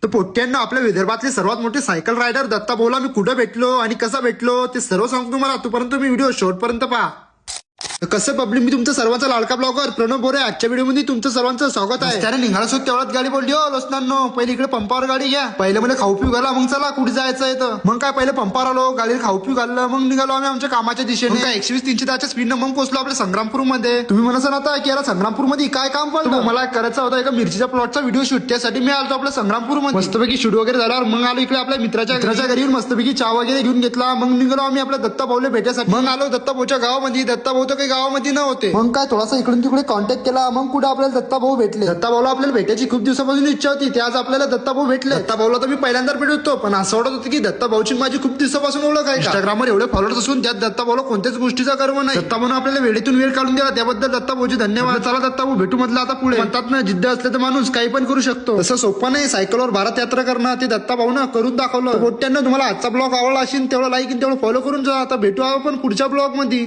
तर पोट्ट्यांना आपल्या विदर्भातले सर्वात मोठे सायकल रायडर दत्ता भाऊला मी कुठं भेटलो आणि कसा भेटलो ते सर्व सांगतो तुम्हाला. तोपर्यंत तुम्ही व्हिडिओ शेवटपर्यंत पहा. कसं पब्लिक, मी तुमचं सर्वांचा लाडका ब्लॉगर प्रणव बोरे आजच्या व्हिडिओमध्ये तुमचं सर्वांचं स्वागत आहे. त्याने निघाला सो तेवढ्यात गाडी बोलली, हो लोसनांनो पहिले इकडे पंपावर गाडी घ्या. पहिले मला खाऊ पिऊ घाला, मग चला कुठे जायचं आहे तर. मग काय पहिले पंपावर आलो, गाडीला खाऊ पिऊ घाललं, मग निघालो आम्ही आमच्या कामाच्या दिशेने. काय 120-300 स्पीडनं मग पोहोचलो आपल्या संग्रामपूर मध्ये. तुम्ही म्हणा आता की याला संग्रामपूर मध्ये काय काम पडलं. मला करायचा होता एका मिरचीच्या प्लॉटचा व्हिडिओ शूट, त्यासाठी मी आलो आपल्या संग्रामपूर मध्ये. मस्तपैकी शूट वगैरे झाल्यावर मग आलो इकडे आपल्या मित्राच्या घरी येऊन मस्तपैकी चहा वगैरे घेऊन घेतला. मग निघालो आम्ही आपल्या दत्ता भाऊला भेटायसाठी. मग आलो दत्ता भाऊच्या गावामध्ये. दत्ता भाऊ तर काही गावामध्ये नव्हते. मग काय थोडासा इकडून तिकडे कॉन्टॅक्ट केला, मग कुठे आपल्याला दत्ता भाऊ भेटले. दत्ता भाऊला आपल्याला भेटायची खूप दिवसापासून इच्छा होती, ते आज आपल्याला दत्ता भाऊ भेटले. दत्ता भाऊला तर मी पहिल्यांदा भेट होतो, पण असं वाटत होतं की दत्ता भाऊची माझी खूप दिवसापासून ओळख आहे. इंस्टाग्रामवर एवढे फॉलोअर्स असून त्यात दत्ता भाऊला कोणत्याच गोष्टीचा गर्व नाही. दत्ता भाऊन आपल्याला वेळेतून वेळ काढून दिला, त्याबद्दल दत्ता भाऊचे धन्यवाद. चला दत्ता भाऊ भेटू म्हटलं आता पुढे. म्हणतात ना, जिद्द असले तर माणूस काही पण करू शकतो. तसं सोपं नाही सायकलवर भारत यात्रा करणं, ते दत्ता भाऊनं करून दाखवलं. मोठ्यांना तुम्हाला आजचा ब्लॉग आवडला असेल तेवढा लाईक आणि तेवढं फॉलो करून जा. आता भेटू आपण पुढच्या ब्लॉग मध्ये.